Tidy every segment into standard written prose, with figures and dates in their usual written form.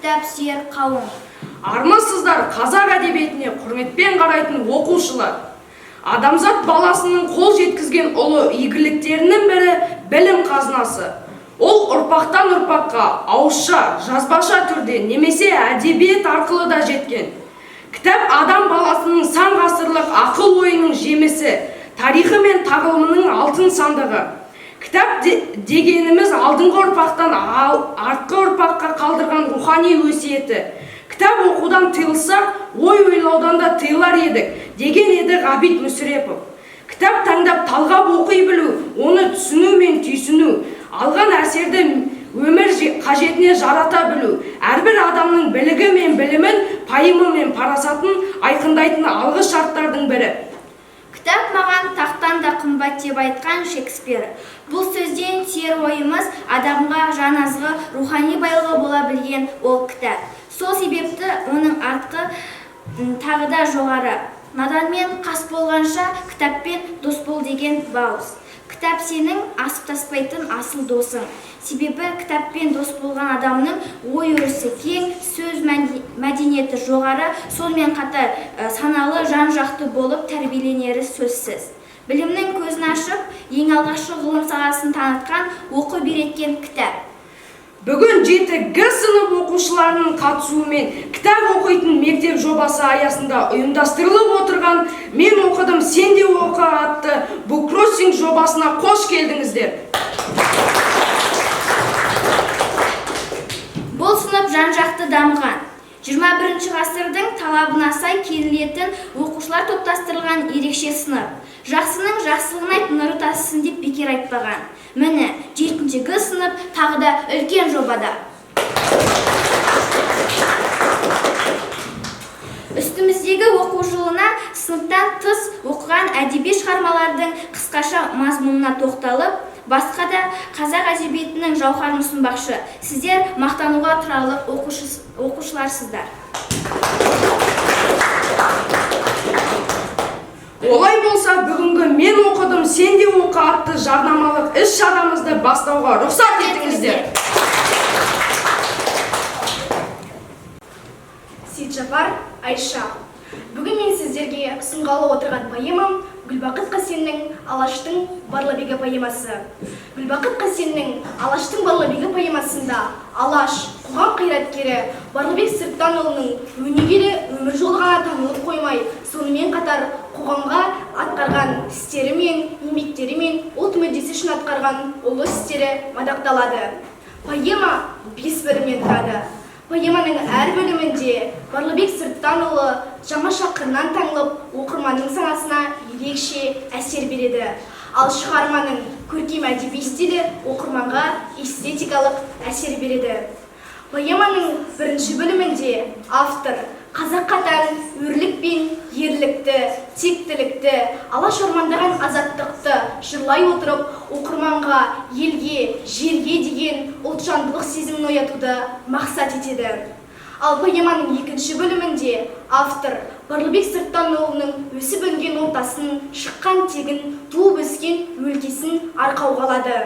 кітап сүйер қауым. Армысыздар қазақ әдебиетіне құрметпен қарайтын оқушылар. Адамзат баласының қол жеткізген ұлы игіліктерінің бірі білім қазынасы. Ол ұрпақтан ұрпаққа ауызша, жазбаша түрде немесе әдебиет арқылы да жеткен. Кітап адам баласының сан ғасырлық ақыл ойының жемісі, тарихы мен тағылымының алтын сандығы. Кітап дегеніміз алдыңғы ұрпақтан артқы ұрпаққа қалдырған рухани өсиеті. Кітап оқудан тыйылсақ, ой ойлаудан да тыйылар едік, деген еді Ғабит Мүсірепов. Кітап таңдап талғап оқи білу, оны түсіну мен түйсіну, алған әсерді өмір қажетіне жарата білу, әрбір адамның білігі мен білімін, пайымы мен парасатын айқындайтын алғы шарттардың бірі. Кітап маған тақтан да қымбат деп айтқан Шекспир. Бұл сөзден тиер ойымыз адамға жан азығы, рухани байлығы бола білген ол кітап. Сол себепті оның артқы тағы да жоғары. Наданмен қас болғанша кітаппен дос бол деген бауыз. Кітап сенің асып таспайтын асыл досың. Себебі кітаппен дос болған адамның ой өрісі кең, сөз мәдениеті жоғары, сонымен қатар саналы жан-жақты болып тәрбиеленері сөзсіз. Білімнің көзін ашып, ең алғашқы ғылым саласын танытқан, оқып үйреткен кітап. Бүгін 7-гі сынып оқушыларының қатысуымен кітап оқитын мектеп жобасы аясында ұйымдастырылып отырған «Мен оқыдым, сен де оқы» атты буккроссинг жобасына қош келдіңіздер. Бұл сынып жан-жақты дамыған. 21 ғасырдың талабына сай келінетін оқушылар топтастырылған ерекше сынып. Жақсының жақсылығын айт, нұры тасысын деп бекер айтпаған. Міне, 7-гі сынып тағы да үлкен жобада. Үстіміздегі оқу жылына сыныптан тыс оқыған әдеби шығармалардың қысқаша мазмұнына тоқталып, басқа да қазақ әдебиетінің жауһарын ұсынбақшы. Сіздер мақтануға тұрарлық оқушыларсыздар. Олай болса, бүгінгі «Мен оқыдым, сен де оқы» атты жарнамалық іс-шарамызды бастауға рұқсат етіңіздер. Сейітжапар Айша. Бүгін мен сіздерге ұсынғалы отырған поэмам Гүлбақыт Қасеннің «Алаштың Барлыбегі» поэмасы. Гүлбақыт Қасеннің «Алаштың Барлыбегі» поэмасында Алаш, қоғам қайраткері Барлыбек Сырттанұлының өнегелі өмір жолы ғана танылып қоймай, сонымен қатар қоғамға атқарған істері мен еңбектері мен ұлт мүддесі үшін атқарған ұлы істері мадақталады. Поэма 5 бөлімнен тұрады. Поэманың әр бөлімінде Барлыбек Сырттанұлы жаңаша қырынан таңылып, оқырманның санасына ерекше әсер береді. Ал шығарманың көркем әдеби стилі оқырманға эстетикалық әсер береді. Поэманың 1-ші бөлімінде автор қазақ қатар өрлік пен ерлікті, тектілікті, алаш ормандаған азаттықты жырлай отырып, оқырманға, елге, жерге деген ұлтжандылық сезімін оятуды мақсат етеді. Ал поэманың 2-ші бөлімінде автор Барлыбек Сырттанұлының өсіп өнген ортасын, шыққан тегін, туып өскен өлкесін арқауға алады.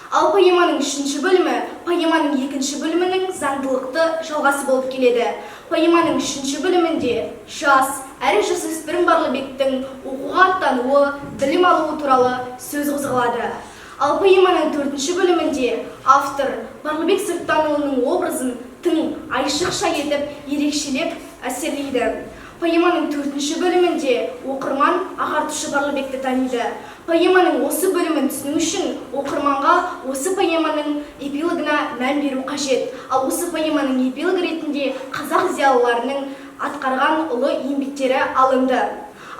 Ал поэманың 3-ші бөлімі поэманың 2-ші бөлімінің заңдылықты жалғасы болып келеді. Поэманың 3-ші бөлімінде жас, әрі жасөспірім Барлыбектің оқуға аттануы, білім алуы туралы сөз қозғалады. Ал поэманың 4-ші бөлімінде автор Барлыбек Сырттанұлының образын тың айшықша етіп, ерекшелеп әсерлейді. Поэманың 4-ші бөлімінде оқырман ағартушы Барлыбекті таниды. Поэманың осы бөлімін түсіну үшін оқырманға осы поэманың эпилогына мән беру қажет. Ал осы поэманың эпилог ретінде қазақ зиялыларының атқарған ұлы еңбектері алынды.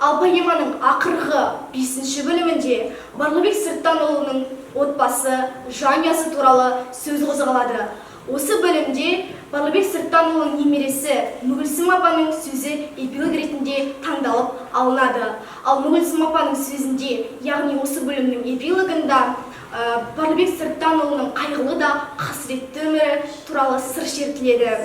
Ал поэманың ақырғы 5-ші бөлімінде Барлыбек Сырттанұлының отбасы, жанұясы туралы сөз қозғалады. Осы бөлімде Барлыбек Сырттанұлының немересі Мүгілсім апаның сөзі эпилог ретінде таңдалып алынады. Ал Мүгілсім апаның сөзінде, яғни осы бөлімнің эпилогында Барлыбек Сырттанұлының қайғылы да қасіретті өмірі туралы сыр шертіледі.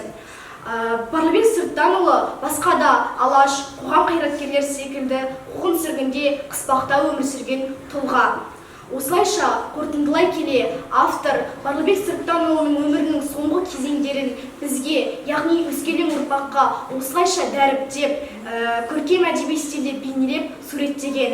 Барлыбек Сырттанұлы басқа да алаш, қоғам қайраткерлері секілді қуғын-сүргінде қыспақта өмір сүрген тұлға. Осылайша, қорытындылай келе, автор Барлыбек Сырттанұлының өмірінің соңғы кезеңдерін бізге ұрпаққа осылайша дәріптеп, көркем әдеби стильде бейнелеп суреттеген.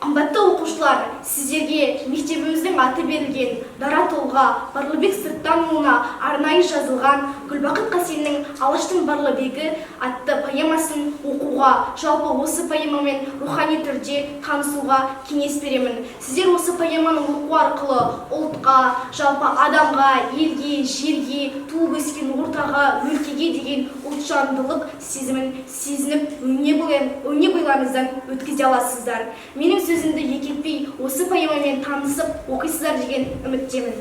Қымбатты оқушылар, сіздерге мектебіміздің аты берілген дара тұлға Барлыбек Сырттанұлына арнайы жазылған Гүлбақыт Қасеннің «Алаштың Барлыбегі» атты поэмасын оқуға, жалпы осы поэмамен рухани түрде танысуға кеңес беремін. Сіздер осы поэманы оқу арқылы ұлтқа, жалпы адамға, елге, жерге, туып өскен ортаға, өлкеге деген ұлтжандылық сезімін сезініп, өне бойларыңыздан өткізе аласыздар. Менің сөзімді екетпей осы поэмамен танысып оқисыздар деген үміттемін.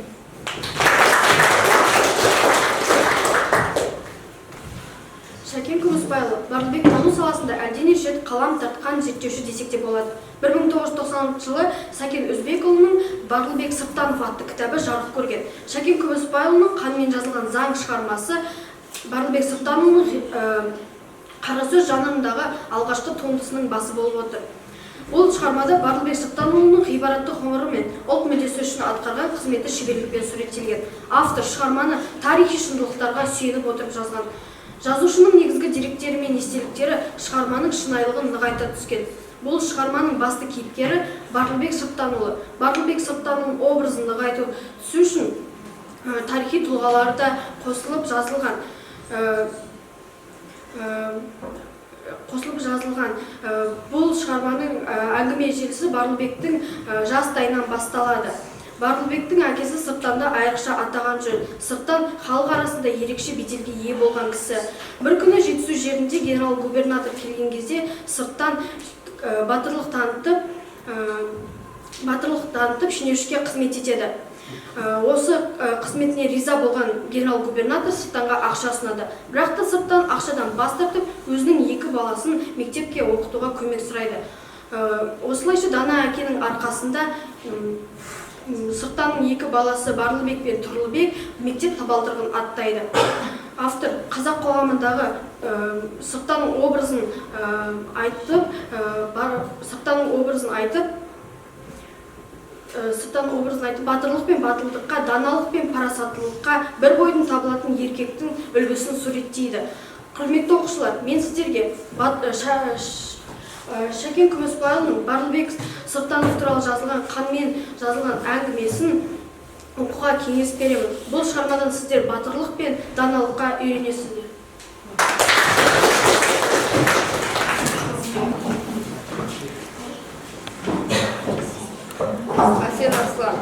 Шәкен Күмісбайұлы Барлыбек тану саласында әлденеше рет қалам тартқан зерттеуші десек те болады. 1990 жылы Сәкен Өзбекұлының Барлыбек Сырттанов атты кітабы жарық көрген. Шәкен Күмісбайұлының қанмен жазылған заң шығармасы Барлыбек Сырттанұлының қара сөз жанрындағы алғашқы туындысының басы болып отыр. Ол шығармада Барлыбек Сырттанұлының ғибаратты ғұмыры мен ұлт мүддесі үшін атқарған қызметі шеберлікпен суреттелген. Автор шығарманы тарихи шындылықтарға сүйеніп отырып жазған. Жазушының негізгі деректері мен естеліктері шығарманың шынайылығын нығайта түскен. Бұл шығарманың басты кейіпкері Барлыбек Сырттанұлы. Барлыбек Сырттанұлының образын нығайту үшін тарихи тұлғалары да қосылып жазылған. Бұл шығарманың әңгіме желісі Барлыбектің жастайынан басталады. Барлыбектің әкесі Сырттанда айрықша атаған жөн. Сырттан халық арасында ерекше беделге ие болған кісі. Бір күні Жетісу жерінде генерал-губернатор келген кезде Сырттан батырлық танытып шенеушіге қызмет етеді. Осы қызметіне риза болған генерал-губернатор Сырттанға ақша ұсынады. Бірақ та Сырттан ақшадан бас тартып, өзінің 2 баласын мектепке оқытуға көмек сұрайды. Осылайша дана әкенің арқасында Сырттанның 2 баласы Барлыбек пен Тұрлыбек мектеп табалдырығын аттайды. Автор қазақ қоғамындағы Сырттанның образын айтып, батырлық пен батылдыққа, даналық пен парасаттылыққа бір бойдың табылатын еркектің үлгісін суреттейді. Құрметті оқушылар, мен сіздерге Шәкен Күмісбайұлының Барлыбек Сырттанов туралы жазылған қанмен жазылған әңгімесін оқуға кеңес беремін. Бұл шығармадан сіздер батырлық пен даналыққа үйренесіздер. Әсен Арслан.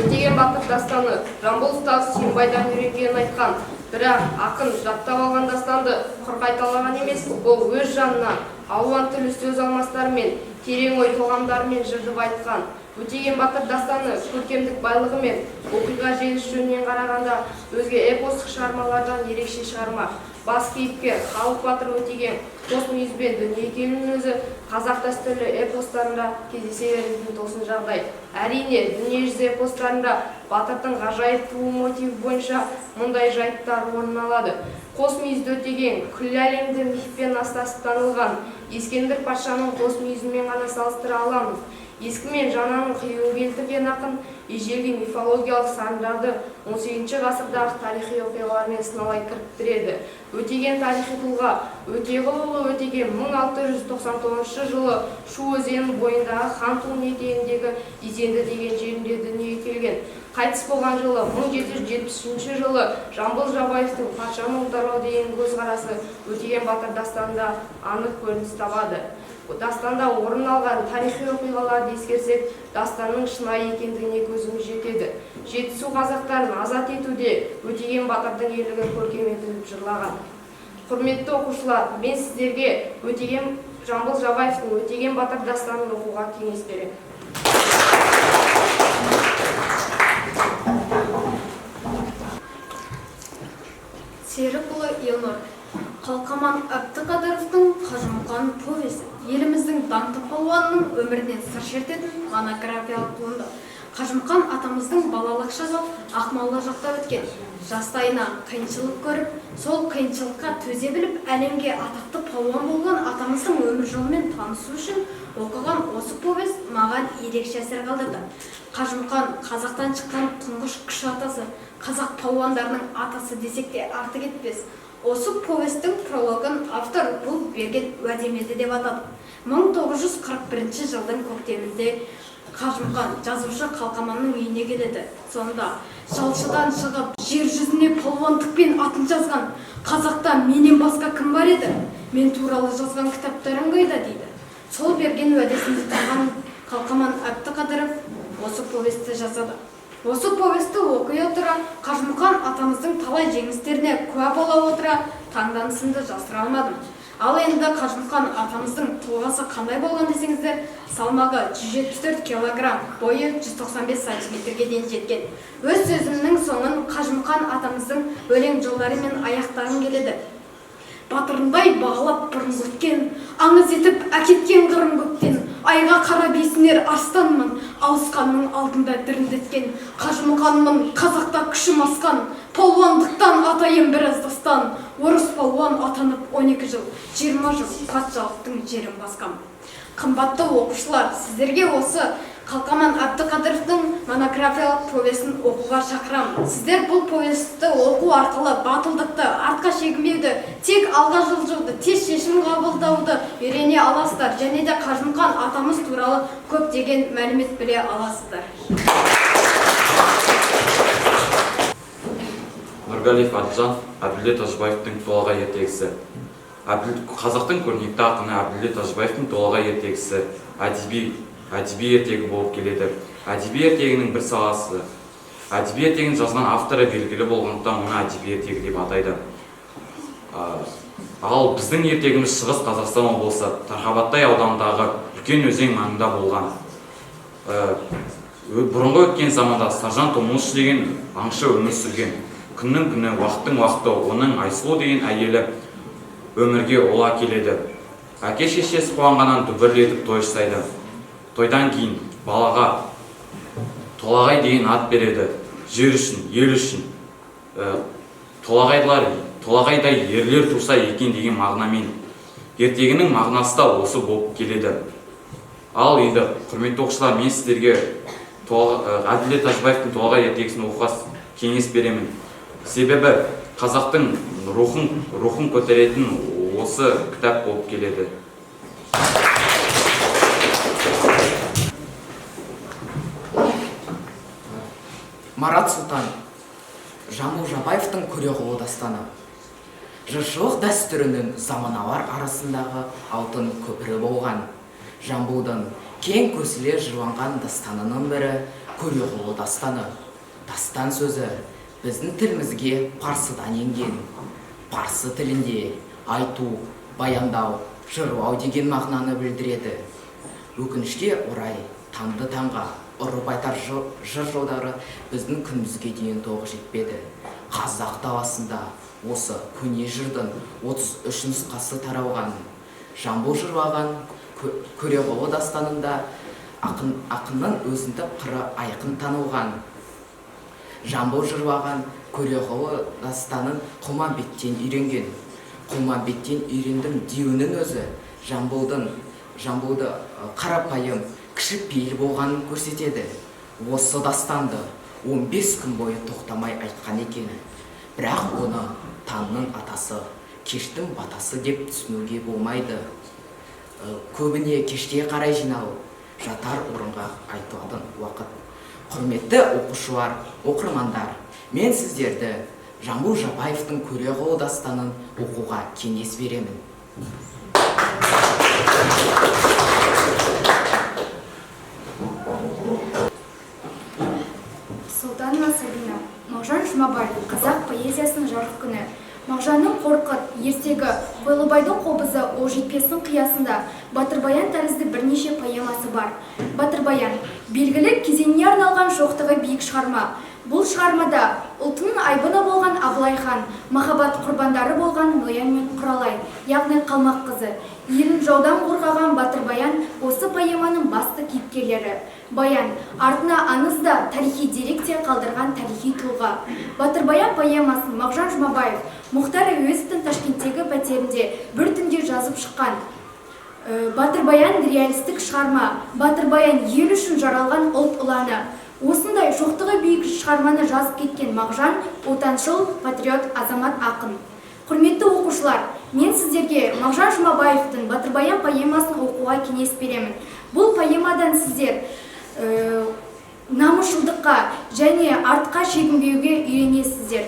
Өтеген батыр дастаны Жамбыл ұстазы Сүйінбайдан үйренгенін айтқан. Бірақ ақын жаттап алған тастанды құр қайталаған емес, ол өз жанына алуан түрлі сөз алмастарымен, терең ой толғамдарымен жырдып айтқан. Өтеген батыр дастаны көркемдік байлығымен, оқиға желісі жөнінен қарағанда өзге эпостық шығармалардан ерекше шығарма. Бас кейіпкер халық батыр Өтеген қос мүйізбен дүние келуінің өзі қазақ дәстүрлі эпостарында кездесе беретін тосын жағдай. Әрине, дүниежүзі эпостарында батырдың ғажайып туу мотиві бойынша мұндай жайттар орын алады. Қос мүйізді Өтеген күллі әлемді мифпен астасып танылған. Ескендір патшаның қос мүйізімен ғана салыстыра аламыз. Ескі мен жаңаның қиюын келтірген ақын ежелгі мифологиялық сандарды 18 ғасырдағы тарихи оқиғалармен сыналай кіріктіреді. Өтеген тарихи тұлға Өтеғұлұлы Өтеген 1699 жылы Шу өзенінің бойындағы Хантун етегіндегі Изенді деген жерінде дүниеге келген. Қайтыс болған жылы 1770 жылы Жамбыл Жабаевтың патшаны ұлдарлау деген көзқарасы Өтеген батыр дастанында анық көрініс табады. Дастанда орын алған тарихи оқиғаларды ескерсек, дастанның шынайы екендігіне көзіміз жетеді. Жетісу қазақтарын азат етуде Өтеген батырдың ерлігін көркем етіп жырлаған. Құрметті оқушылар, мен сіздерге Жамбыл Жабаевтың Өтеген батыр дастанын оқуға кеңес беремін. Серікұлы Елнұр. Қалқаман Әбдіқадыровтың Қажымұқан повесі еліміздің даңқты палуанының өмірінен сыр шертетін монографиялық туынды. Қажымқан атамыздың балалық шағы Ақмола жақта өткен. Жастайынан қиыншылық көріп, сол қиыншылыққа төзе біліп, әлемге атақты палуан болған атамыздың өмір жолымен танысу үшін оқыған осы повест маған ерекше әсер қалдырды. Қажымқан қазақтан шыққан тұңғыш күш атасы, қазақ палуандарының атасы десек те артық етпес. Осы повесттің прологын автор бұл берген уәдемеді деп атады. 1941 жылдың көктемінде Қажымқан жазушы Қалқаманның үйіне келеді. Сонда жалшыдан шығып, жер жүзіне палуандықпен атын жазған қазақта менен басқа кім бар еді? Мен туралы жазған кітаптарың қайда дейді. Сол берген уәдесін ұстаған Қалқаман Әбдіқадыров осы повестті жазады. Осы повестті оқи отыра, Қажымқан атамыздың талай жеңістеріне куә бола отыра, таңданысымды жасыра алмадым. Ал енді Қажымқан атамыздың тұлғасы қандай болған десеңіздер, салмағы 174 килограмм, бойы 195 сантиметрге дейін жеткен. Өз сөзімнің соңын Қажымқан атамыздың өлең жолдары мен аяқтағым келеді. Батырындай бағалап бұрын өткен, аңыз етіп әкеткен қырын көктен, айға қара бесінер арстанмын, алысқанның алдында дірілдеткен. Қажымқанмын, қазақта күшім асқан, палуандықтан атайым біраз дастан. Орыс палуан атанып 12 жыл, 20 жыл патшалықтың жерін басқам. Қымбатты оқушылар, сіздерге осы Қалқаман Әбдіқадыровтың монографиялық повестін оқуға шақырамын. Сіздер бұл повестті оқу арқылы батылдықты, артқа шегінбеуді, тек алға жылжуды, тез шешім қабылдауды үйрене аласыздар, және де Қажымқан атамыз туралы көптеген мәлімет біле аласыздар. Нұрғалиев Атжан, Әбділет Тәжібаевтың толағай ертегісі. Қазақтың көрнекті ақыны Әбділет Тәжібаевтың толағай ертегісі әдеби ертегі болып келеді. Әдеби ертегінің бір саласы. Әдеби ертегін жазған авторы белгілі болғандықтан оны әдеби ертегі деп атайды. Ал біздің ертегіміз Шығыс Қазақстан облысы Тарқабатай ауданындағы үлкен өзен маңында болған. Бұрынғы өткен заманда Саржан Томуш деген аңшы өмір сүрген. Күннің күні, уақыттың уақыты оның Айсұлу деген әйелі өмірге ола келеді. Әке шешесі қуанғаннан дүбірлетіп той жасайды. Тойдан кейін балаға толағай деген ат береді. Жер үшін, ел үшін. Толағайдай ерлер туса екен деген мағынамен. Ертегінің мағынасы да осы болып келеді. Ал енді құрметті оқушылар, мен сіздерге Әбділет Тәжібаевтың толағай ертегісін оқуға кеңес беремін. Себебі қазақтың рухын көтеретін осы кітап болып келеді. Марат Сұлтан, Жамбыл Жабаевтың Көреғұлы дастаны. Жыршылық дәстүрінің заманауар арасындағы алтын көпірі болған. Жамбылдың кең көсіле жырланған дастанының бірі Көреғұлы дастаны. Дастан сөзі біздің тілімізге парсыдан енген. Парсы тілінде айту, баяндау, жырлау деген мағынаны білдіреді. Өкінішке орай таңды таңға ұрып айтар жыр жолдары біздің күнімізге дейін толық жетпеді. Қазақ даласында осы көне жырдың 33 нұсқасы таралған. Жамбыл жырлаған Көреғұлы дастанында ақынның өзіндік қыры айқын танылған. Жамбыл жырлаған Көреғұлы дастанын Құлманбеттен үйренген. Құлманбеттен үйрендім деуінің өзі Жамбылды қарапайым, кішіпейіл болғанын көрсетеді. Осы дастанды 15 күн бойы тоқтамай айтқан екені. Бірақ оны таңның атасы, кештің батасы деп түсінуге болмайды. Көбіне кешке қарай жиналып, жатар орынға айтылатын уақыт. Құрметті оқушылар, оқырмандар, мен сіздерді Жамбыл Жабаевтың Көреғұлы дастанын оқуға кеңес беремін. Сұлтанова Сабина, Мағжан Жұмабай, қазақ поэзиясының жарық күні. Мағжанның Қорқыт, ертегі, Қойлыбайдың қобызы, Олжетпестің қиясында Батырбаян тәрізді бірнеше поэмасы бар. Батырбаян белгілі кезеңіне арналған жоқтығы биік шығарма. Бұл шығармада ұлтының айбыны болған Абылай хан, махаббат құрбандары болған Ноян мен Құралай, яғни Қалмақ қызы, елін жаудан қорғаған Батыр Баян осы поэманың басты кейіпкерлері. Баян артына аңыз да тарихи дерек те қалдырған тарихи тұлға. Батыр Баян поэмасын Мағжан Жұмабаев Мұхтар Әуезовтің Ташкенттегі пәтерінде бір түнде жазып шыққан. Батыр Баян реалистік шығарма. Батыр Баян ел үшін жаралған ұлт ұланы. Осындай жоқтығы биік шығарманы жазып кеткен Мағжан отаншыл, патриот, азамат ақын. Құрметті оқушылар, мен сіздерге Мағжан Жұмабаевтың Батыр Баян поэмасын оқуға кеңес беремін. Бұл поэмадан сіздер намысшылдыққа және артқа шегінбеуге үйренесіздер.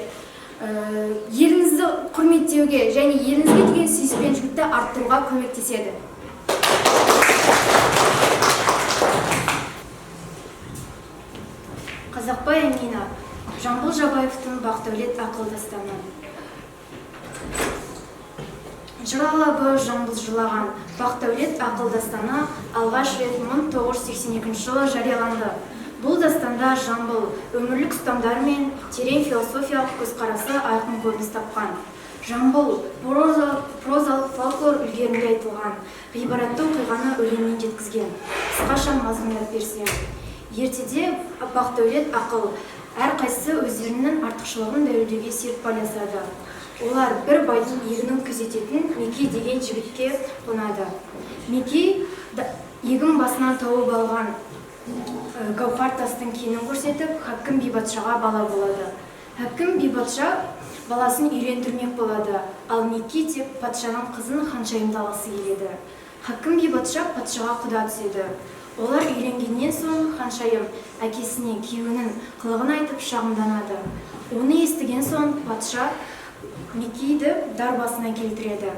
Еліңізді құрметтеуге және еліңізге деген сүйіспеншілікті арттыруға көмектеседі. Қазақбай Әмина, Жамбыл Жабаевтың Бақдәулет ақылдастаны. Жыр алабы Жамбыл жылаған Бақдәулет ақылдастаны алғаш рет 1982 жылы жарияланды. Бұл дастанда Жамбыл өмірлік ұстамдары мен терең философиялық көзқарасы айқын көрініс тапқан. Жамбыл прозалық фольклор үлгерінде айтылған, ғибаратты оқиғаны өлеңмен жеткізген. Қысқаша мазмұндап берсем, ертеде Бақдәулет ақыл әрқайсысы өздерінің артықшылығын дәлелдеуге серпін жасады. Олар бір байдың егінін күзететін Меки деген жігітке қонады. Меки егін басынан тауып алған гауһар тастың кенін көрсетіп, Хакім Бейбатшаға бала болады. Хакім Бейбатша баласын үйлендірмек болады, ал Меки тек патшаның қызын ханшайымды алғысы келеді. Хакім Бейбатша патшаға құда түседі. Олар үйленгеннен соң ханшайым әкесіне күйеуінің қылығын айтып шағымданады. Оны естіген соң патша Мекиді дар басына келтіреді.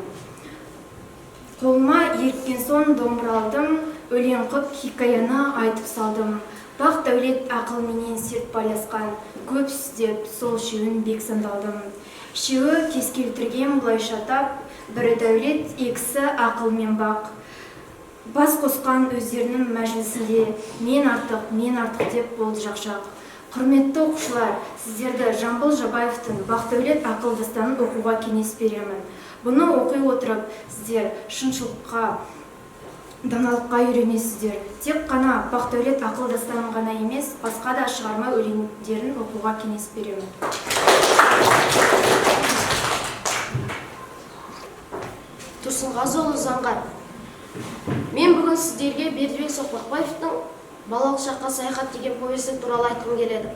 Қолыма еріккен соң домбыра алдым, өлең қып хикаяны айтып салдым. Бақдәулет ақыл менен серт байласқан, көп сүздеп сол шеуін бек сандалдым. Шеуі кес келтірген бұлайша тап, бірі дәулет, екісі ақыл мен бақ. Бас қосқан өздерінің мәжілісінде мен артық деп болды жақшақ. Құрметті оқушылар, сіздерді Жамбыл Жабаевтың Бақдәулет ақылдастанын оқуға кеңес беремін. Бұны оқи отырып, сіздер шыншылыққа, даналыққа үйренесіздер. Тек қана Бақдәулет ақылдастанын ғана емес, басқа да шығарма өлеңдерін оқуға кеңес беремін. Тұрсынғазыұлы Заңғар. Мен бүгін сіздерге Бердібек Соқпақбаевтың «Балалық шаққа саяхат» деген повесі туралы айтқым келеді.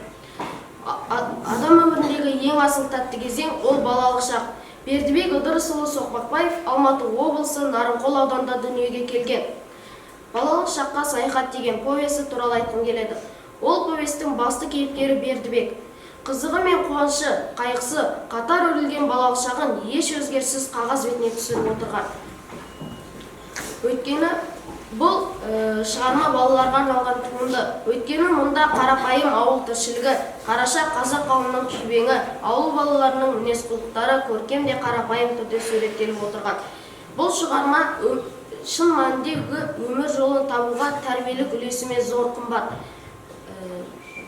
Адам өміріндегі ең асыл тәтті кезең ол балалық шақ. Бердібек Ыдырысұлы Соқпақбаев Алматы облысы Нарынқол ауданында дүниеге келген. «Балалық шаққа саяхат» деген повесі туралы айтқым келеді. Ол повестің басты кейіпкері Бердібек. Қызығы мен қуанышы, қайғысы қатар өрілген балалық шағын еш өзгеріссіз қағаз бетіне түсіріп отырған. Өйткені бұл шығарма балаларға арналған туынды. Өйткені мұнда қарапайым ауыл тіршілігі, қараша қазақ қауымының күйбеңі, ауыл балаларының мінез-құлықтары көркем де қарапайым түрде суреттеліп отырған. Бұл шығарма шын мәніндегі өмір жолын табуға тәрбиелік үлесімен зор қымбат.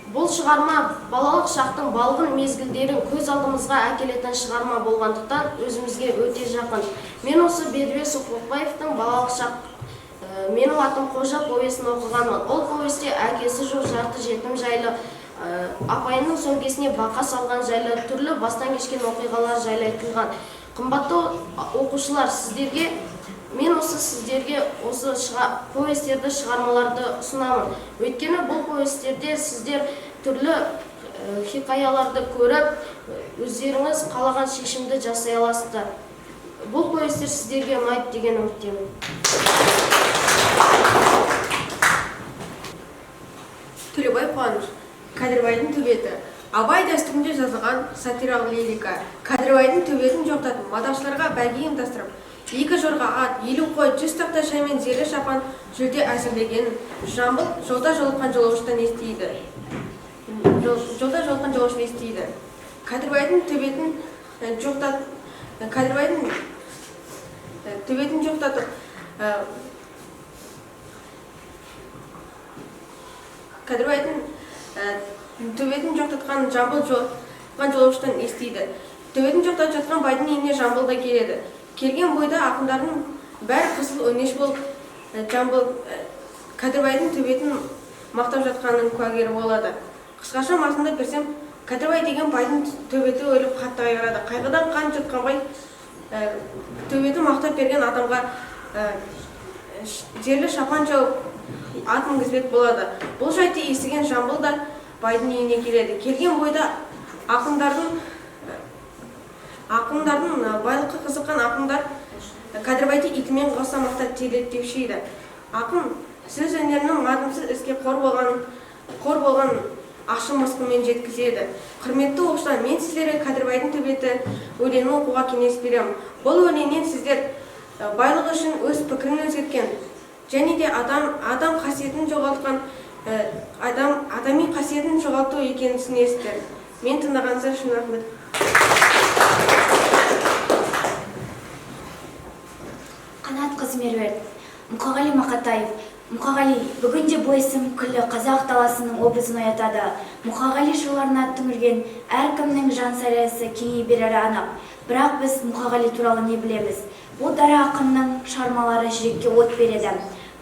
Бұл шығарма балалық шақтың балғын мезгілдерін көз алдымызға әкелетін шығарма болғандықтан өзімізге өте жақын. Мен осы Бердібек Соқпақбаевтың «Балалық шақ» менің атым Қожа повесін оқығанмын. Ол повесте әкесі жоқ жарты жетім жайлы, апайының сөмкесіне бақа салған жайлы, түрлі бастан кешкен оқиғалар жайлы айтылған. Қымбатты оқушылар, мен сіздерге осы повестерді, шығармаларды ұсынамын. Өйткені бұл повестерде сіздер түрлі хикаяларды көріп, өздеріңіз қалаған шешімді жасай аласыздар. Бұл повестер сіздерге ұнайды деген үміттемін. Төлебай Қуаныш, Кәдірбайдың төбеті. Абай дәстүрінде жазылған сатиралық лирика. Кәдірбайдың төбетін жоқтатып, мадақшыларға бәйге ұйымдастырып, 2 жорға ат, 50 қой, 100 тақта шай мен зерлі шапан жүлде әзірлеген Жамбыл жолда жолыққан жолаушыдан естиді. Кәдірбайдың төбетін жоқтатып, Кәдірбайдың Төбетін жоқтатқан жамбыл жолауыштан естиді. Төбетін жоқтатып жатқан байдың үйіне жамбыл да келеді. Келген бойда ақындардың бәрі қысыл өнеш болып, жамбыл Кәдірбайдың төбетін мақтап жатқанының куәгері болады. Қысқаша масында берсем, Кәдірбай деген байдың төбеті өліп қатты қайғырады. Қайғыдан қан жұтқан бай төбеті мақтап берген адамға жерлі шапан жауып ат мінгізбек болады. Бұл жайтты естіген жамбыл да байдың үйіне келеді. Келген бойда ақындардың байлыққа қызыққан ақындар Кәдірбайды итімен қоса мақтап терлеп деуші еді. Ақын сөз өнерінің мардымсыз іске қор болған ашын мысқылмен жеткізеді. Құрметті оқушылар, мен сіздерге Кәдірбайдың төбеті өлеңін оқуға кеңес беремін. Бұл өлеңнен сіздер байлық үшін өз пікірін өзгерткен және де адам қасиетін жоғалтқан адами қасиетін жоғалту екенін түсінесіздер. Мен тыңдағаныңыздар үшін рахмет. Қанат Қызмербек, Мұқағали Мақатаев. Мұқағали бүгінде бұл есім күллі қазақ даласының образын оятады. Мұқағали жырларына түңілген әркімнің жан сарайысы кеңей берері анық. Бірақ біз Мұқағали туралы не білеміз? Бұл дара ақынның шығармалары жүрекке от береді.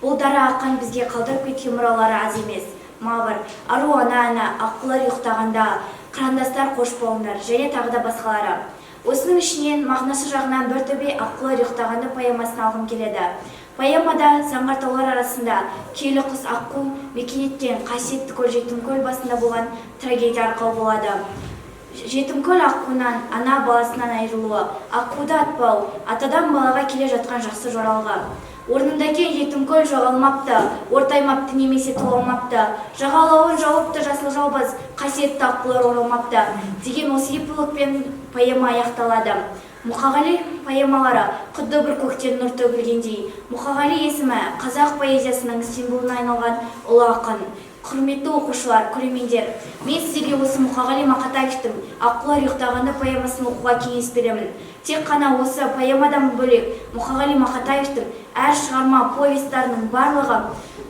Бұл дара ақын бізге қалдырып кеткен мұралары аз емес. Мавр, Ару ана, Аққулар ұйықтағанда, Қырандастар қош болыңдар және тағы да басқалары. Осының ішінен мағынасы жағынан бір төбе Аққулар ұйықтағанда поэмасын алғым келеді. Поэмада заңғартаулар арасында Киелі құс аққу мекен еткен қасиетті көл Жетімкөл басында болған трагедия арқау болады. Жетімкөл аққуынан ана баласынан айырылуы, аққуды атпау, атадан балаға келе жатқан жақсы жоралғы. Орнындакен Жетімкөл жоғалмапты, ортаймапты немесе толмапты, жағалауын жауыпты жасыл жалбыз, қасиетті аққулар оралмапты деген осы эпилогпен поэма аяқталады. Мұқағали поэмалары құдды бір көктен нұр төгілгендей. Мұқағали есімі қазақ поэзиясының символына айналған ұлы ақын. Құрметті оқушылар, көрермендер, мен сіздерге осы Мұқағали Мақатаевтың Аққулар ұйықтағанда поэмасын оқуға кеңес беремін. Тек қана осы поэмадан бөлек Мұқағали Мақатаевтың әр шығарма повестарының барлығы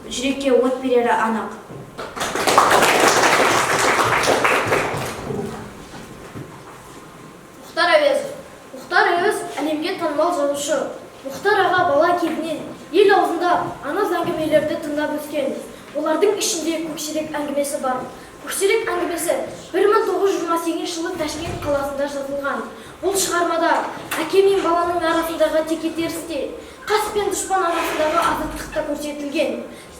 жүрекке от берері анық. Мұхтар Әуезов әлемге танымал жазушы. Мұхтар аға бала кезінен ел аузында аңыз әңгімелерді тыңдап өскен. Олардың ішінде Көксерек әңгімесі бар. Көксерек әңгімесі 1928 жылы Ташкент қаласында жазылған. Бұл шығармада әке мен баланың арасындағы текетіресте, қас пен дұшпан арасындағы азаттықта көрсетілген.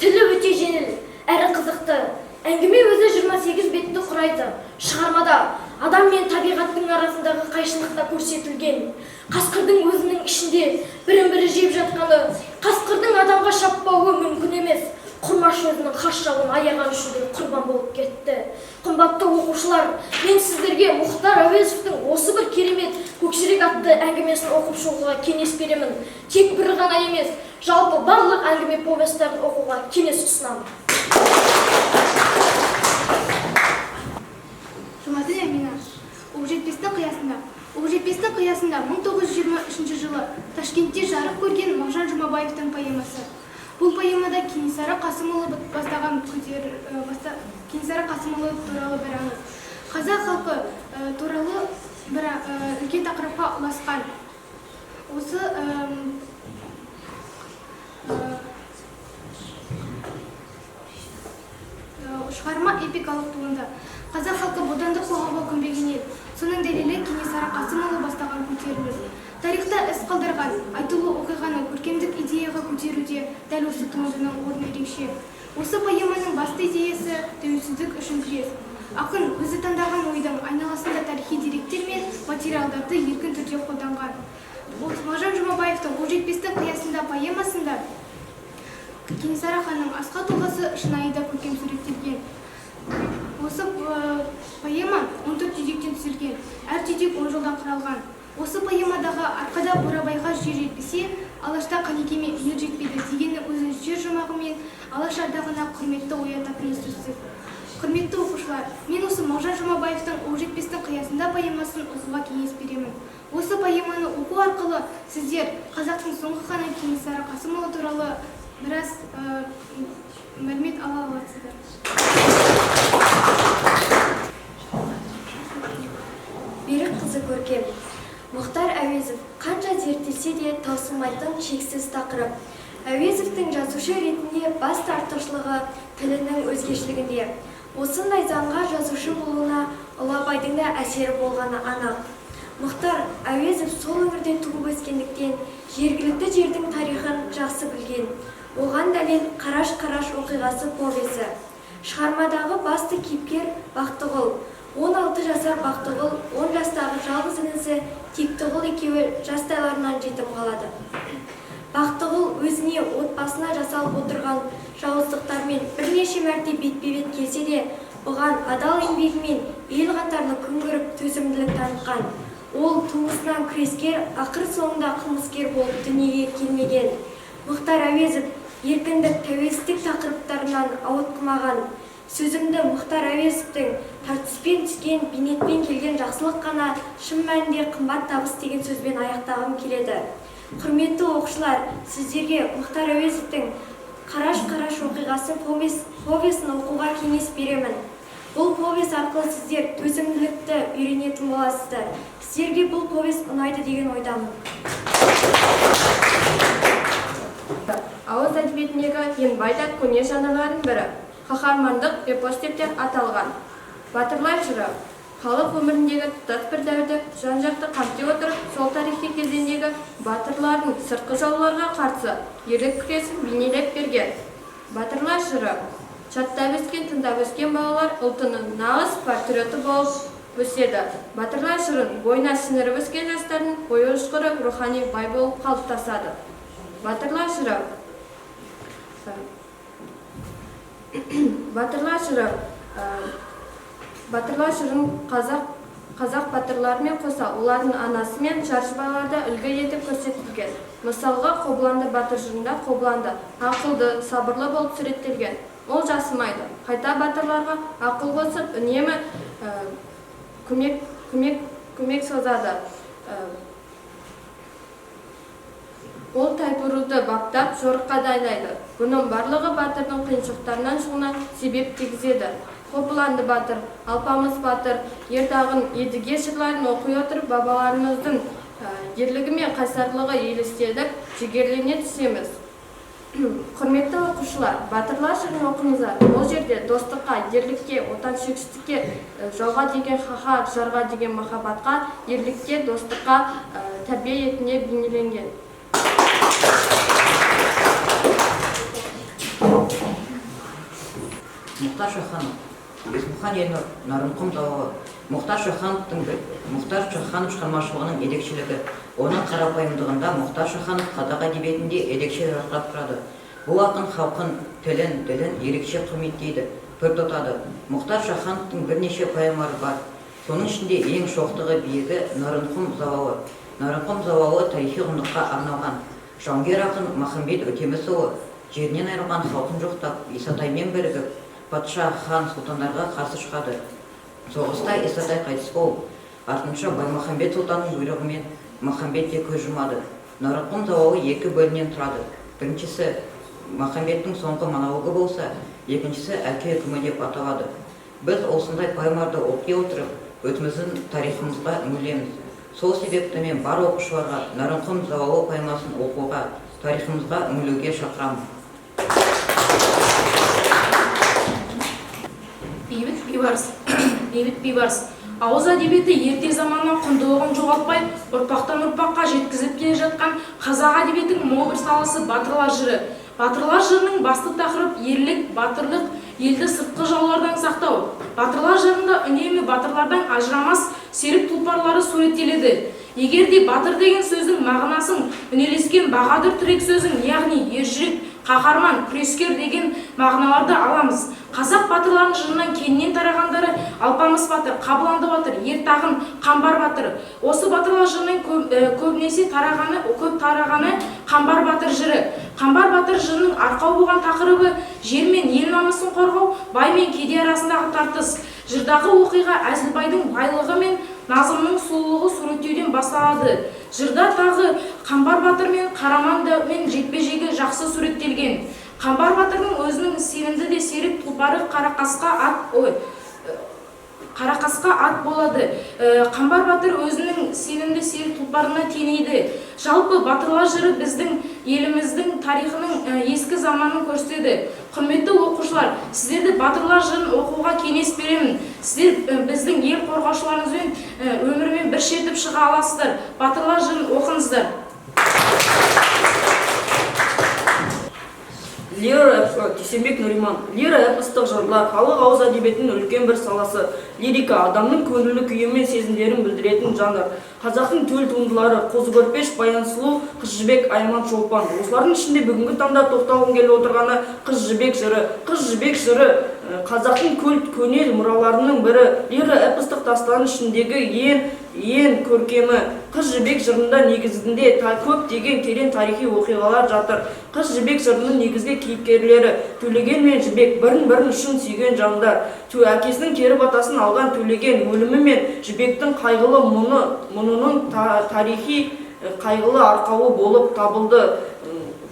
Тілі өте жеңіл, әрі қызықты. Әңгіме өзі 28 бетті құрайды. Шығармада адам мен табиғаттың арасындағы қайшылықта көрсетілген. Қасқырдың өзінің ішінде бірін-бірі жеп жатқаны, қасқырдың адамға шаппауы мүмкін емес. Құрмаш өзінің хас жауын аяған үшін құрбан болып кетті. Қымбатты оқушылар, мен сіздерге Мұхтар Әуезовтың осы бір керемет Көксерек атты әңгімесін оқып шығуға кеңес беремін. Тек бір ғана емес, жалпы барлық әңгіме повестерін оқуға кеңес ұсынамын. Жұмаділ Әмина, Оқжетпестің қиясында 1923 жылы Ташкентте жарық көрген Мағжан Жұмабаевтың поэмасы. Бұл поэмада Кенесары Қасымұлы туралы бір аңыз. Қазақ халқы туралы бір үлкен тақырыпқа ұласқан. Осы шығарма эпикалық туынды. Қазақ халқы бодандық қоғамға көнбеген ел. Соның дәлелі Кенесары Қасымұлы бастаған көтеріліс. Тарихта із қалдырған айтулы оқиғаны көркемдік идеяға көтеруде дәл осы туындының орны ерекше. Осы поэманың басты идеясы тәуелсіздік үшін күрес. Ақын өзі таңдаған ойдың айналасында тарихи деректер мен материалдарды еркін түрде қолданған. Мағжан Жұмабаевтың Оқжетпестің қиясында поэмасында Кенесары ханның асқа тұлғасы шынайы да көркем суреттелген. Осы поэма 14 түйдектен түзілген, әр түйдек 10 жылдан құралған. Осы поэмадағы арқада Бурабайға жер жетпесе, Алашта Қалекеме ел жетпеді дегеннің өзін жер жұмағымен Алаш ардағына құрметті оятатыны сөзсіз. Құрметті оқушылар, мен осы Мағжан Жұмабаевтың Оқжетпестің қиясында поэмасын оқуға кеңес беремін. Осы поэманы оқу арқылы сіздер қазақтың соңғы ханы Кенесары Қасымұлы туралы біраз мәлімет ала аласыздар. жақсы көркем. Мұхтар Әуезов қанша зерттелсе де таусылмайтын шексіз тақырып. Әуезовтің жазушы ретінде басты артықшылығы тілінің өзгешілігінде. Осындай заңға жазушы болуына Ұлы Абайдың да әсері болғаны анық. Мұхтар Әуезов сол өңірде туып өскендіктен жергілікті жердің тарихын жақсы білген. Оған дәлел Қараш-Қараш оқиғасы повесі. Шығармадағы басты кейіпкер Бақтығұл. 16 жасар Бақтығұл, 10 жастағы жалғыз інісі Тектіғұл екеуі жастайларынан жетім қалады. Бақтығұл өзіне отбасына жасалып отырған жауыздықтармен бірнеше мәрте бетпе-бет келсе де, бұған адал еңбегімен ел қатарлы күн көріп төзімділік танытқан. Ол тумысынан күрескер, ақыр соңында қылмыскер болып дүниеге келмеген. Мұхтар Әуезов еркіндік, тәуелсіздік тақырыптарынан ауытқымаған. Сөзімді Мұхтар Әуезовтің тартыспен түскен, бейнетпен келген жақсылық қана шын мәнінде қымбат табыс деген сөзбен аяқтағым келеді. Құрметті оқушылар, сіздерге Мұхтар Әуезовтің Қараш-Қараш оқиғасы повесін оқуға кеңес беремін. Бұл повес арқылы сіздер төзімділікті үйренетін боласыздар. Сіздерге бұл повес ұнайды деген ойдамын. Ауыз әдебиетіндегі ең бай да көне жанрлардың бірі. Қаһармандық эпос деп те аталған. Батырлар жыры халық өміріндегі тұтас бір дәуірді жан-жақты қамти отырып, сол тарихи кезеңдегі батырлардың сыртқы жауларға қарсы ерлік күресін бейнелеп берген. Батырлар жыры жаттап өскен, тыңдап өскен балалар ұлтының нағыз патриоты болып өседі. Батырлар жырын бойына сіңіріп өскен жастардың ой-ұшқыры рухани бай болып қалыптасады. Батырлар жыры Батырлар жырын қазақ батырларымен қоса олардың анасы мен жаршы балаларда үлгі етіп көрсетілген. Мысалға, Қобыланды батыр жырында Қобыланды ақылды, сабырлы болып суреттелген. Ол жасымайды. Қайта батырларға ақыл қосып, үнемі көмек созады. Ол тайбұруды баптап, жорыққа дайындайды. Бұның барлығы батырдың қиыншылықтарынан шығуына себеп тигізеді. Қобыланды батыр, Алпамыс батыр, Ертағын, Едіге жырларын оқи отырып, бабаларымыздың ерлігі мен қайсарлығы елестедік, жігерлене түсеміз. Құрметті оқушылар, батырлар жырын оқыңыздар. Ол жерде достыққа, ерлікке, отансүйгіштікке, жауға деген қаһар, жарға деген махаббатқа, ерлікке, достыққа тәрбие етіне бейнеленген. Мұхтар Шаханов, Есмұхан Елнұр, Нарынқұм зауалы. Мұхтар Шаханов шығармашылығының ерекшелігі. Оның қарапайымдығында Мұхтар Шаханов қазақ әдебиетінде ерекше жарқырап тұрады. Бұл ақын халқын, тілін ерекше құрметтейді, пір тұтады. Мұхтар Шахановтың бірнеше поэмалары бар. Соның ішінде ең шоқтығы биігі Нарынқұм зауалы. Нарынқұм зауалы тарихи құндылыққа арналған. Жауынгер ақын Махамбет Өтемісұлы жерінен айырылған халқын жоқтап, Исатаймен бірігіп, патша, хан, сұлтандарға қарсы шығады. Соғыста Исатай қайтыс болып, артынша Баймахамбет сұлтанның бұйрығымен Махамбет те көз жұмады. Нарынқұм зауалы екі бөлімнен тұрады. Біріншісі Махамбеттің соңғы монологы болса, екіншісі әке үкімі деп аталады. Біз осындай поэмаларды оқи отырып, өзіміздің тарихымызға үңілеміз. Сол себепті мен бар оқушыларға Нарынқұм зауалы поэмасын оқуға, тарихымызға үңілуге шақырамын. Бейбіт Бейбарыс. Ауыз әдебиеті ерте заманнан құндылығын жоғалтпай, ұрпақтан ұрпаққа жеткізіп келе жатқан қазақ әдебиетінің мол бір саласы батырлар жыры. Батырлар жырының басты тақырып ерлік, батырлық, елді сыртқы жаулардан сақтау. Батырлар жырында үнемі батырлардан ажырамас серік тұлпарлары суреттеледі. Егер де батыр деген сөздің мағынасын үнелескен бағадыр тірек сөзін, яғни ержүрек, қаһарман, күрескер деген мағыналарды аламыз. Қазақ батырларының жырынан кеңінен тарағандары Алпамыс батыр, Қабыланды батыр, Ертағын, Қамбар батыр. Осы батырлар жырының көбінесе көп тарағаны Қамбар батыр жыры. Қамбар батыр жырының арқау болған тақырыбы жер мен ел намысын қорғау, бай мен кедей арасындағы тартыс. Жырдағы оқиға Әзілбайдың байлығы мен назымның сұлулығы суреттеуден басталады. Жырда тағы Қамбар батыр мен Қараманмен жекпе-жегі жақсы суреттелген. Қамбар батырдың өзінің сенімді де серік тұлпары Қарақасқа Қарақасқа ат болады. Қамбар батыр өзінің сенімді сері тұлпарына теңейді. Жалпы батырлар жыры біздің еліміздің тарихының ескі заманын көрсетеді. Құрметті оқушылар, сіздерді батырлар жырын оқуға кеңес беремін. Сіздер біздің ел қорғаушыларыңызбен өмірмен бір шертіп шыға аласыздар. Батырлар жырын оқыңыздар. Кесенбек Нұриман. Лира эпостық жырлар халық ауыз әдебиетінің үлкен бір саласы. Лирика адамның көңілі күйі мен сезімдерін білдіретін жанр. Қазақтың төл туындылары Қозы Көрпеш, Баян сұлу, Қыз жібек, Айман Шолпан. Осылардың ішінде бүгінгі таңда тоқталғым келіп отырғаны Қыз жібек жыры. Қыз жібек жыры қазақтың көне мұраларының бірі. Лира эпостық дастанның ішіндегі ең көркемі. Қыз жібек жырында негізінде көптеген терең тарихи оқиғалар жатыр. Қыз жібек жырының негізгі кейіпкерлері Төлеген мен Жібек бірін-бірін шын сүйген жандар. Әкесінің кері батасын алған Төлеген өлімі мен Жібектің қайғылы мұнының тарихи қайғылы арқауы болып табылды.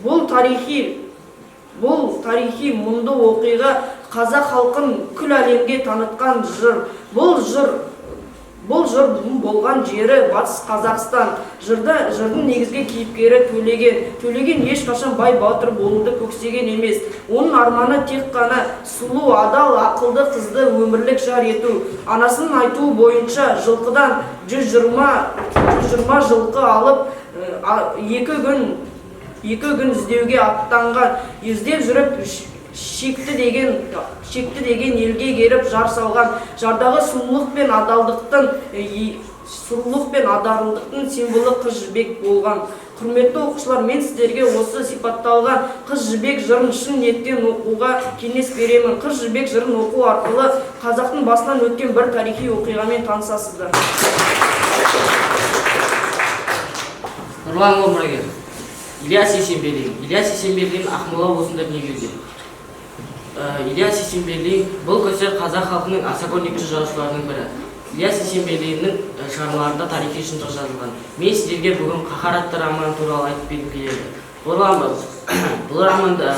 Бұл тарихи мұнды оқиға қазақ халқын күл әлемге танытқан жыр. Бұл жырдың болған жері Батыс Қазақстан. Жырдың негізгі кейіпкері Төлеген ешқашан бай батыр болуды көксеген емес. Оның арманы тек қана сұлу, адал, ақылды қызды өмірлік жар ету. Анасының айтуы бойынша жылқыдан 120 жылқы алып, екі күн іздеуге аттанған. Іздеп жүріп шекті деген елге келіп жар салған. Жардағы сұлулық пен адалдықтың символы Қыз жібек болған. Құрметті оқушылар, мен сіздерге осы сипатталған Қыз жібек жырын шын ниеттен оқуға кеңес беремін. Қыз жібек жырын оқу арқылы қазақтың басынан өткен бір тарихи оқиғамен танысасыздар. Нұрлан Омрагер. Ильяс Есенберлин Ақмола облысында дүниеге келген. Ильяс Есенберлин бұл көсер қазақ халқының аса көрнекті жазушыларының бірі. Ильяс Есенберлиннің шығармаларында тарихи шындық жазылған. Мен сіздерге бүгін Қаһар атты роман туралы айтып бергім келеді. Бұл романда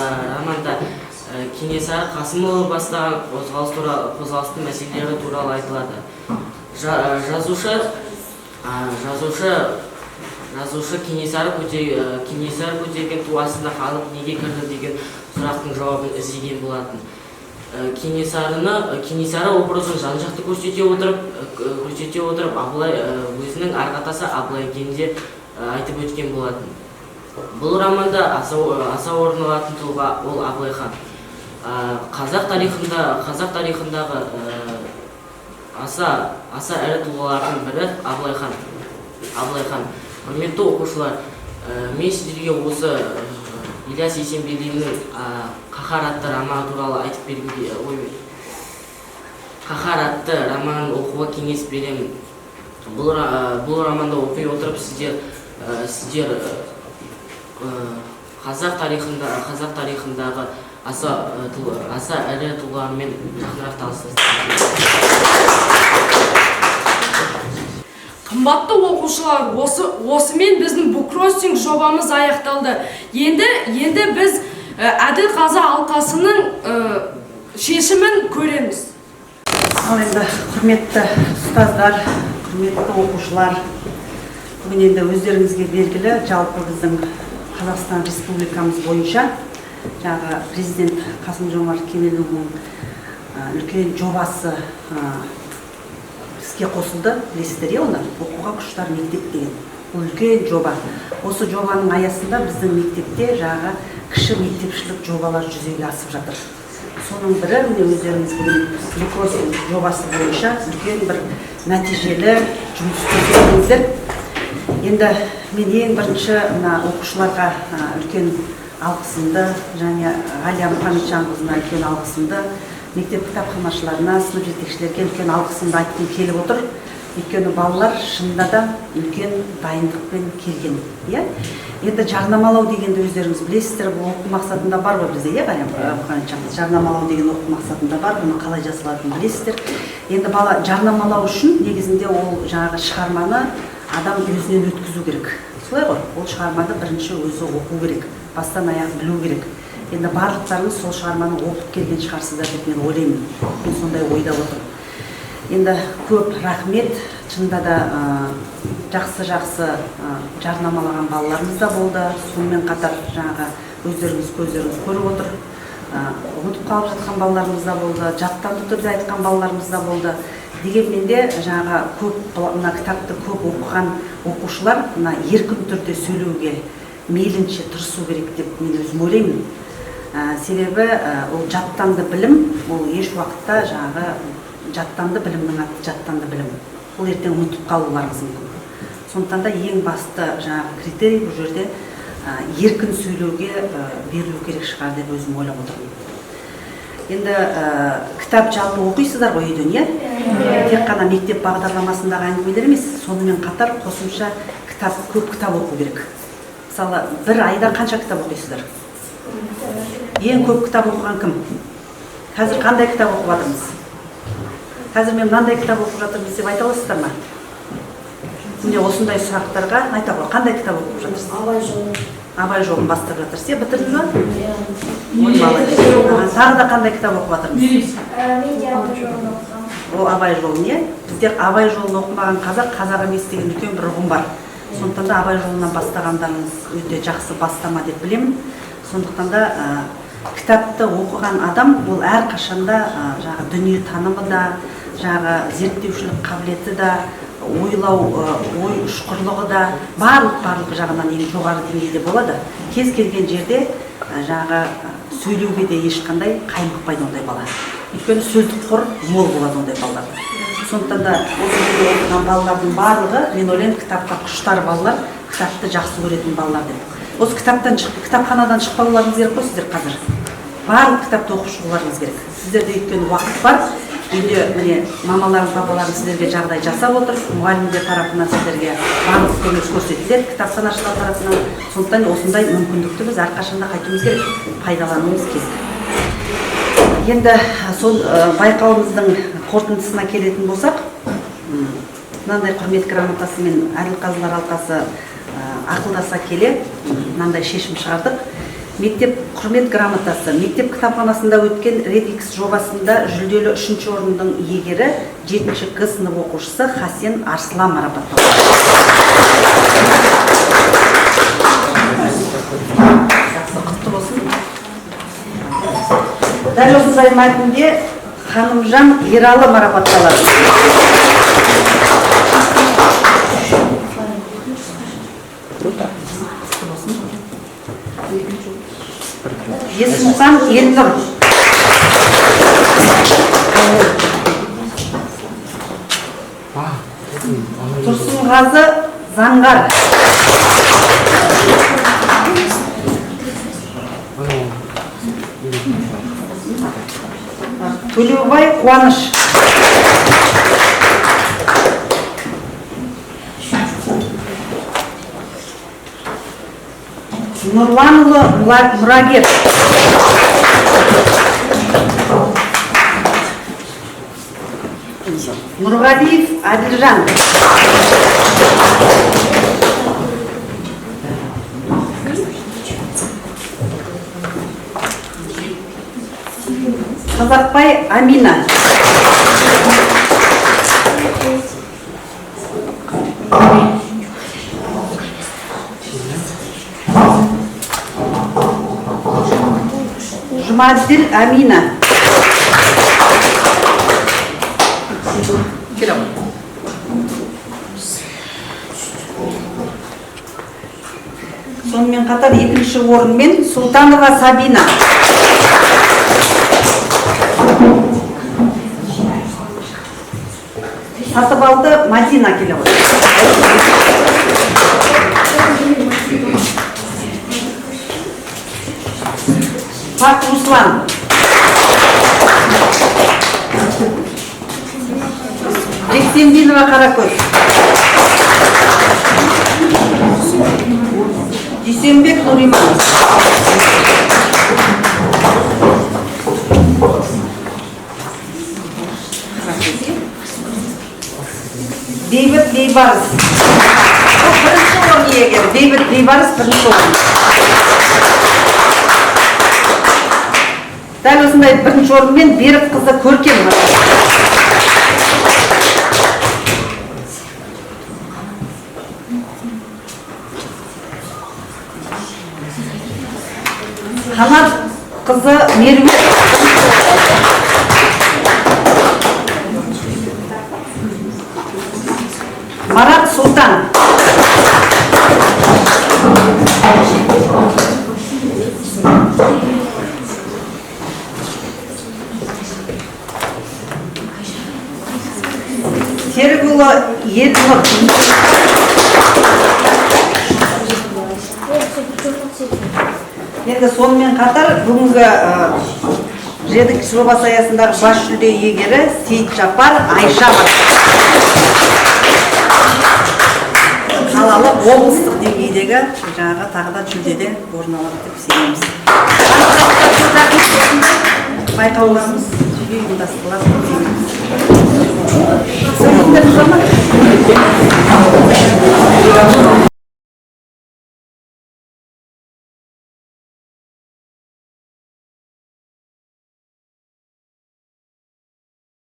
Кенесары Қасымұлы бастаған қозғалыстың мәселелері туралы айтылады. Жазушы Кенесары көтерген ту астына халық неге кірді деген сұрақтың жауабын іздеген болатын. Кенесары образын жан-жақты көрсете отырып Абылай өзінің арқатасы Абылай екенін де айтып өткен болатын. Бұл романда аса орын алатын тұлға ол Абылай хан. Қазақ тарихындағы аса ірі тұлғалардың бірі Абылай хан. Құрметті оқушылар, мен сіздерге осы Ильяс Есенберлиннің Қаһар атты романы туралы айтып бергім Қаһар атты романын оқуға кеңес беремін. Бұл романды оқи отырып сіздер қазақ тарихындағы аса ірі тұлғамен жақынырақ танысасыздар. Қымбатты оқушылар, осымен біздің буккроссинг жобамыз аяқталды. Енді біз әділ қаза алқасының шешімін көреміз. Ал енді құрметті ұстаздар, құрметті оқушылар, бүгін енді өздеріңізге белгілі, жалпы біздің Қазақстан Республикамыз бойынша жаңағы президент Қасым-Жомарт Кемелұлының үлкен жобасы іске қосылды. Білесіздер, оны оқуға құштар мектеп деген. Бұл үлкен жоба. Осы жобаның аясында біздің мектепте жаңағы кіші мектепшілік жобалар жүзеге асып жатыр. Соның бірі міне өздеріңіз бүгін буккроссинг жобасы бойынша үлкен бір нәтижелі жұмыс істедіңіздер. Енді мен ең бірінші мына оқушыларға үлкен алғысымды және Ғалия Мұхамеджанқызына үлкен алғысымды, мектеп кітапханашыларына, сынып жетекшілерге үлкен алғысымды айтқым келіп отыр. Өйткені балалар шынында да үлкен дайындықпен келген. Енді жарнамалау дегенді өздеріңіз білесіздер, бұл оқу мақсатында бар ғой бізде, Ғалия Мұхамеджанқыз. Жарнамалау деген оқу мақсатында бар, бұны қалай жасалатынын білесіздер. Енді бала жарнамалау үшін негізінде ол жаңағы шығарманы адам өзінен өткізу керек. Солай ғой, ол шығарманы бірінші өзі оқу керек, бастан аяқ білу керек. Енді барлықтарыңыз сол шығарманы оқып келген шығарсыздар деп мен ойлаймын. Мен сондай ойда отырмын. Енді көп рахмет. Шынында да жақсы жарнамалаған балаларымыз да болды. Сонымен қатар жаңағы өздеріңіз көздеріңіз көріп отыр. Ұмытып қалып жатқан балаларымыз да болды. Жаттанды түрде айтқан балаларымыз да болды. Дегенмен де жаңағы мына кітапты көп оқыған оқушылар мына еркін түрде сөйлеуге мейлінше тырысу керек деп мен өзім ойлаймын. Себебі ол жаттанды білім, ол еш уақытта жаңағы жаттанды білімнің аты жаттанды білім. Ол ертең ұмытып қалуларыңыз мүмкін. Сондықтан да ең басты жаңағы критерий бұл жерде еркін сөйлеуге берілу керек шығар деп өзім ойлап отырмын. Енді кітап жалпы оқисыздар ғой үйден, иә? Тек қана мектеп бағдарламасындағы әңгімелер емес, сонымен қатар қосымша көп кітап оқу керек. Мысалы, бір айда қанша кітап оқисыздар? Ең көп кітап оқыған кім? Қазір қандай кітап оқып жатырмыз? Қазір мен мынандай кітап оқып жатырмыз деп айта аласыздар ма? Міне осындай сұрақтарға айта ғой, қандай кітап оқып жатырсыз? Абай жолы. Абай жолын бастап жатырсыз, бітірдіңіз ба? Тағы да қандай кітап оқып жатырмыз? Мен де Абай жолын оқығам. Ол Абай жолы не? Біздер Абай жолын оқымаған қазақ емес деген үлкен бір ұғым бар. Сондықтан да Абай жолынан бастағандарыңыз өте жақсы бастама деп білемін. Сондықтан да кітапты оқыған адам ол әрқашанда жаңағы дүние танымы да, жаңағы зерттеушілік қабілеті да, ойлау, ой ұшқырлығы да барлық жағынан ең жоғары деңгейде болады. Кез келген жерде жаңағы сөйлеуге де ешқандай қаймықпайды ондай бала. Өйткені сөздік қор мол болады ондай балаларда. Сондықтан да осы жерде оқыған балалардың барлығы, мен ойлаймын, кітапқа құштар балалар, кітапты жақсы көретін балалар деп. Осы кітапханадан шықпауларыңыз керек қой сіздер қазір. Барлық кітапты оқып шығуларыңыз керек. Сіздерде өйткені уақыт бар. Үйде міне мамаларың, папаларың сіздерге жағдай жасап отыр. Мұғалімдер тарапынан сіздерге барлық көмек көрсетіледі, кітапханашылар тарапынан. Сондықтан осындай мүмкіндікті біз әрқашанда қайтуымыз керек, пайдалануымыз керек. Енді сол байқауымыздың қорытындысына келетін болсақ, мынандай құрмет грамотасы мен Әділқазылар алқасы ақылдаса келе мынандай шешім шығардық. Мектеп құрмет грамотасы мектеп кітапханасында өткен Редикс жобасында жүлделі 3-ші орындың иегері 7-ші Г сынып оқушысы Хасен Арслан марапатталды. Құтты болсын. Дәл осындай мәтінде Ханымжан Ералы марапатталады. Есмұхан Елнұр. Тұрсынғазы Заңғар. Төлеубай Қуаныш. Нұрланұлы Мұрагер. Нұрғалиев Әділжан. Қазақбай Амина. Жұмаділ Амина. Сонымен қатар 2-ші орынмен Сұлтанова Сабина. Сатыбалды Мадина келіп отыр. Пак Руслан. Жексенбинова Қаракөз. Дүйсенбек Нұриман. Бейбіт Бейбарыс. Бірінші орын иегері. Бейбіт Бейбарыс бірінші орын. Дәл осындай бірінші орынмен Берік қызы Көркем. Қанат қызы Меруерт. Марат Сұлтан. Серікұлы Елнұр. Енді сонымен қатар бүгінгі жетік жобасы аясындағы бас жүлде иегері Сейітжапар Айша бар. Қалалық облыстық деңгейдегі жаңағы тағы да жүлдеде орын алады деп сенеміз. Байқауларымыз ұйымдастырылады деп сенеміз.